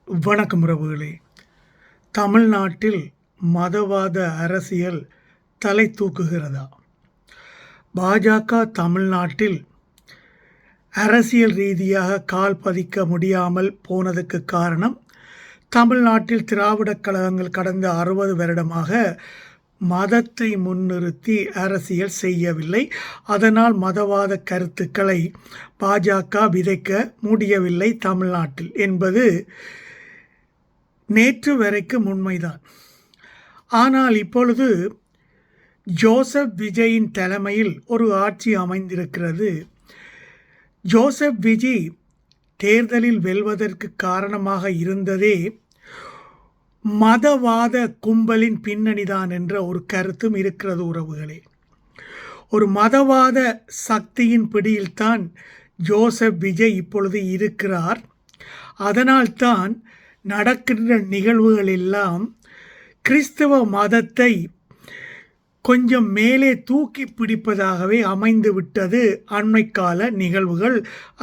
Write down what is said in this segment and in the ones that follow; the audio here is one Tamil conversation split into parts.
வணக்கம் உறவுகளே. தமிழ்நாட்டில் மதவாத அரசியல் தலை தூக்குகிறதா? பாஜக தமிழ்நாட்டில் அரசியல் ரீதியாக கால் பதிக்க முடியாமல் போனதுக்கு காரணம், தமிழ்நாட்டில் திராவிடக் கழகங்கள் கடந்த 60 வருடமாக மதத்தை முன்னிறுத்தி அரசியல் செய்யவில்லை. அதனால் மதவாத கருத்துக்களை பாஜக விதைக்க முடியவில்லை தமிழ்நாட்டில் என்பது நேற்று வரைக்கும் உண்மைதான். ஆனால் இப்பொழுது ஜோசப் விஜயின் தலைமையில் ஒரு ஆட்சி அமைந்திருக்கிறது. ஜோசப் விஜய் தேர்தலில் வெல்வதற்கு காரணமாக இருந்ததே மதவாத கும்பலின் பின்னணிதான் என்ற ஒரு கருத்தும் இருக்கிறது உறவுகளே. ஒரு மதவாத சக்தியின் பிடியில்தான் ஜோசப் விஜய் இப்பொழுது இருக்கிறார். அதனால்தான் நடக்கின்ற நிகழ்வுகள் எல்லாம் கிறிஸ்தவ மதத்தை கொஞ்சம் மேலே தூக்கி பிடிப்பதாகவே அமைந்து விட்டது. அண்மைக்கால நிகழ்வுகள்,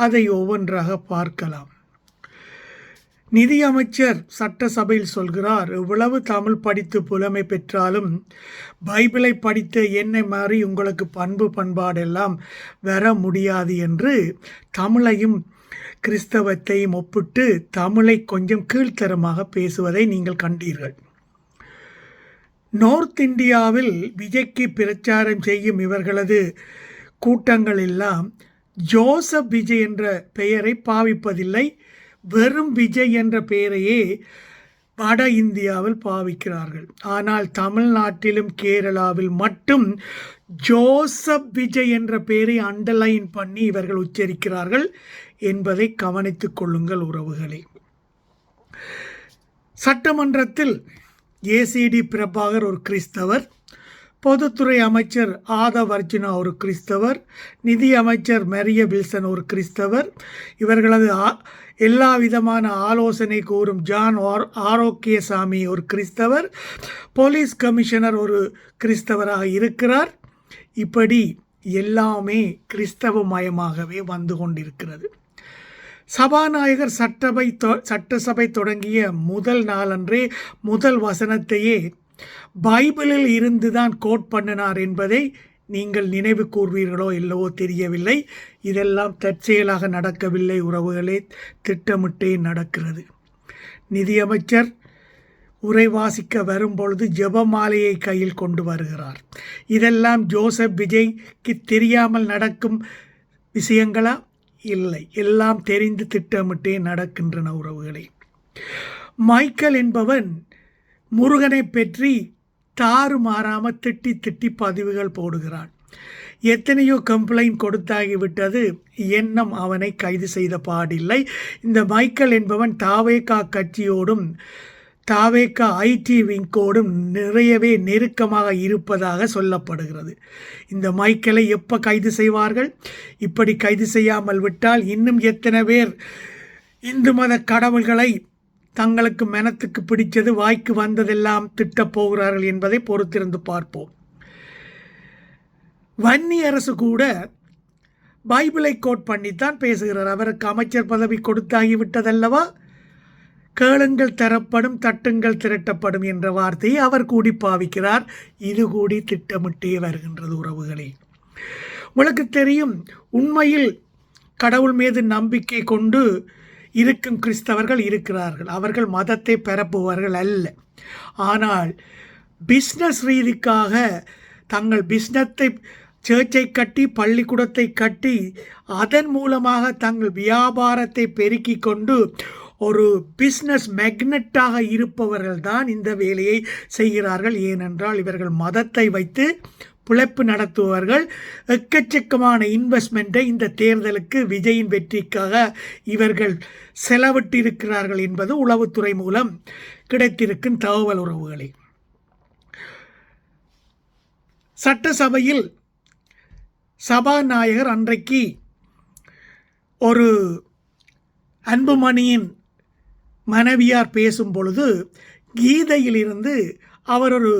அதை ஒவ்வொன்றாக பார்க்கலாம். நிதியமைச்சர் சட்டசபையில் சொல்கிறார், இவ்வளவு தமிழ் படித்து புலமை பெற்றாலும் பைபிளை படித்த என்னை மாதிரி உங்களுக்கு பண்பாடெல்லாம் வர முடியாது என்று தமிழையும் கிறிஸ்தவத்தையும் ஒப்பிட்டு தமிழை கொஞ்சம் கீழ்த்தரமாக பேசுவதை நீங்கள் கண்டீர்கள். நார்த் இந்தியாவில் விஜய்க்கு பிரச்சாரம் செய்யும் இவர்களது கூட்டங்கள் எல்லாம் ஜோசப் விஜய் என்ற பெயரை பாவிப்பதில்லை. வெறும் விஜய் என்ற பெயரையே வட இந்தியாவில் பாவிக்கிறார்கள். ஆனால் தமிழ்நாட்டிலும் கேரளாவில் மட்டும் ஜோசப் விஜய் என்ற பெயரை அண்டர்லைன் பண்ணி இவர்கள் உச்சரிக்கிறார்கள் என்பதை கவனித்துக் கொள்ளுங்கள் உறவுகளே. சட்டமன்றத்தில் ஏசிடி பிரபாகர் ஒரு கிறிஸ்தவர், பொதுத்துறை அமைச்சர் ஆதவ் அர்ஜுனா ஒரு கிறிஸ்தவர், நிதி அமைச்சர் மரிய வில்சன் ஒரு கிறிஸ்தவர், இவர்களது எல்லா விதமான ஆலோசனை கூறும் ஜான் ஆரோக்கியசாமி ஒரு கிறிஸ்தவர், போலீஸ் கமிஷனர் ஒரு கிறிஸ்தவராக இருக்கிறார். இப்படி எல்லாமே கிறிஸ்தவமயமாகவே வந்து கொண்டிருக்கிறது. சபாநாயகர் சட்டசபை தொடங்கிய முதல் நாளன்றே முதல் வசனத்தையே பைபிளில் இருந்துதான் கோட் பண்ணினார் என்பதை நீங்கள் நினைவு கூர்வீர்களோ இல்லவோ தெரியவில்லை. இதெல்லாம் தற்செயலாக நடக்கவில்லை உறவுகளே, திட்டமிட்டே நடக்கிறது. நிதியமைச்சர் உரை வாசிக்க வரும்பொழுது ஜெபமாலையை கையில் கொண்டு வருகிறார். இதெல்லாம் ஜோசப் விஜய்க்கு தெரியாமல் நடக்கும் விஷயங்களா? இல்லை, எல்லாம் தெரிந்து திட்டமிட்டே நடக்கின்றன உறவுகளே. மைக்கேல் என்பவன் முருகனை பற்றி தாறுமாறாமல் திட்டி பதிவுகள் போடுகிறான். எத்தனையோ கம்ப்ளைண்ட் கொடுத்தாகிவிட்டது, எண்ணம் அவனை கைது செய்த பாடில்லை. இந்த மைக்கேல் என்பவன் தாவேகா கட்சியோடும் தாவேகா ஐடி விங்கோடும் நிறையவே நெருக்கமாக இருப்பதாக சொல்லப்படுகிறது. இந்த மைக்கேலை எப்போ கைது செய்வார்கள்? இப்படி கைது செய்யாமல் விட்டால் இன்னும் எத்தனை பேர் இந்து மத கடவுள்களை தங்களுக்கு மனத்துக்கு பிடிச்சது வாய்க்கு வந்ததெல்லாம் திட்டப் போகிறார்கள் என்பதை பொறுத்திருந்து பார்ப்போம். வன்னி அரசு கூட பைபிளை கோட் பண்ணித்தான் பேசுகிறார். அவருக்கு அமைச்சர் பதவி கொடுத்தாகிவிட்டதல்லவா? கேளுங்கள் தரப்படும், தட்டுங்கள் திரட்டப்படும் என்ற வார்த்தையை அவர் கூடி பாவிக்கிறார். இது கூடி திட்டமிட்டே வருகின்றது உறவுகளே. உங்களுக்கு தெரியும், உண்மையில் கடவுள் மீது நம்பிக்கை கொண்டு இருக்கும் கிறிஸ்தவர்கள் இருக்கிறார்கள். அவர்கள் மதத்தை பரப்புவார்கள் அல்ல. ஆனால் பிஸ்னஸ் ரீதிக்காக தங்கள் பிஸ்னத்தை சேர்ச்சை கட்டி பள்ளிக்கூடத்தை கட்டி அதன் மூலமாக தங்கள் வியாபாரத்தை பெருக்கி கொண்டு ஒரு பிஸ்னஸ் மேக்னெட்டாக இருப்பவர்கள் தான் இந்த வேலையை செய்கிறார்கள். ஏனென்றால் இவர்கள் மதத்தை வைத்து பிழைப்பு நடத்துபவர்கள். எக்கச்சக்கமான இன்வெஸ்ட்மெண்ட்டை இந்த தேர்தலுக்கு விஜயின் வெற்றிக்காக இவர்கள் செலவிட்டிருக்கிறார்கள் என்பது உளவுத்துறை மூலம் கிடைத்திருக்கும் தகவல் உறவுகளே. சட்டசபையில் சபாநாயகர் அன்றைக்கு ஒரு அன்புமணியின் மனைவியார் பேசும் பொழுது கீதையிலிருந்து அவர் ஒரு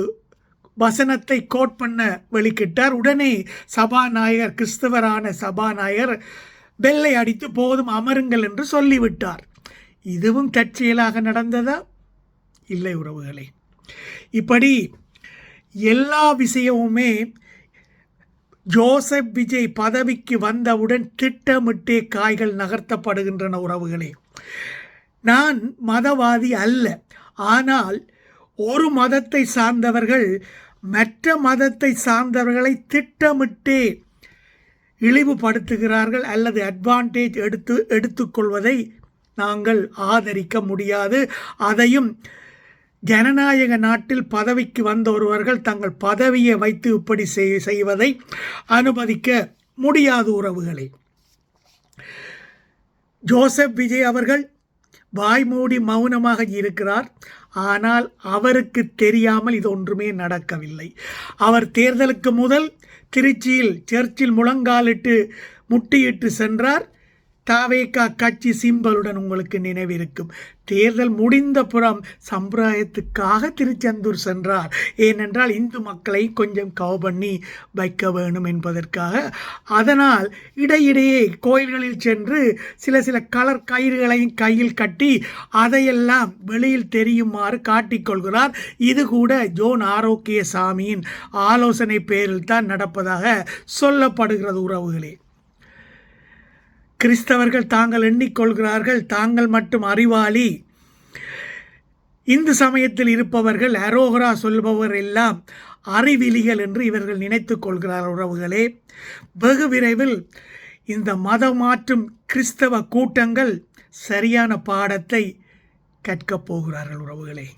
வசனத்தை கோட் பண்ண வெளிக்கிட்டார். உடனே சபாநாயகர், கிறிஸ்தவரான சபாநாயகர் பெல்லை அடித்து போதும் அமருங்கள் என்று சொல்லிவிட்டார். இதுவும் தற்செயலாக நடந்ததா? இல்லை உறவுகளே. இப்படி எல்லா விஷயமுமே ஜோசப் விஜய் பதவிக்கு வந்தவுடன் திட்டமிட்டே காய்கள் நகர்த்தப்படுகின்றன உறவுகளே. நான் மதவாதி அல்ல. ஆனால் ஒரு மதத்தை சார்ந்தவர்கள் மற்ற மதத்தை சார்ந்தவர்களை திட்டமிட்டே இழிவுபடுத்துகிறார்கள் அல்லது அட்வான்டேஜ் எடுத்துக்கொள்வதை நாங்கள் ஆதரிக்க முடியாது. அதையும் ஜனநாயக நாட்டில் பதவிக்கு வந்த ஒருவர்கள் தங்கள் பதவியை வைத்து இப்படி செய்வதை அனுமதிக்க முடியாது உறவுகளே. ஜோசப் விஜய் அவர்கள் வாய்மூடி மௌனமாக இருக்கிறார். ஆனால் அவருக்கு தெரியாமல் இது ஒன்றுமே நடக்கவில்லை. அவர் தேர்தலுக்கு முதல் திருச்சியில் சர்ச்சில் முழங்காலிட்டு முட்டியிட்டு சென்றார். தாவேகா கட்சி சிம்பலுடன் உங்களுக்கு நினைவிருக்கும். தேர்தல் முடிந்த புறம் சம்பிரதாயத்துக்காக திருச்செந்தூர் சென்றார். ஏனென்றால் இந்து மக்களை கொஞ்சம் கவ பண்ணி வைக்க வேணும் என்பதற்காக. அதனால் இடையிடையே கோயில்களில் சென்று சில கலர் கயிறுகளையும் கையில் கட்டி அதையெல்லாம் வெளியில் தெரியுமாறு காட்டிக்கொள்கிறார். இது கூட ஜோன் ஆரோக்கியசாமியின் ஆலோசனை பேரில் தான் நடப்பதாக சொல்லப்படுகிறது உறவுகளே. கிறிஸ்தவர்கள் தாங்கள் எண்ணிக்கொள்கிறார்கள் தாங்கள் மட்டும் அறிவாளி. இந்து சமயத்தில் இருப்பவர்கள் அரோகரா சொல்பவர் எல்லாம் அறிவிலிகள் என்று இவர்கள் நினைத்து கொள்கிறார் உறவுகளே. வெகு விரைவில் இந்த மதம் மாற்றும் கிறிஸ்தவ கூட்டங்கள் சரியான பாடத்தை கற்கப் போகிறார்கள் உறவுகளே.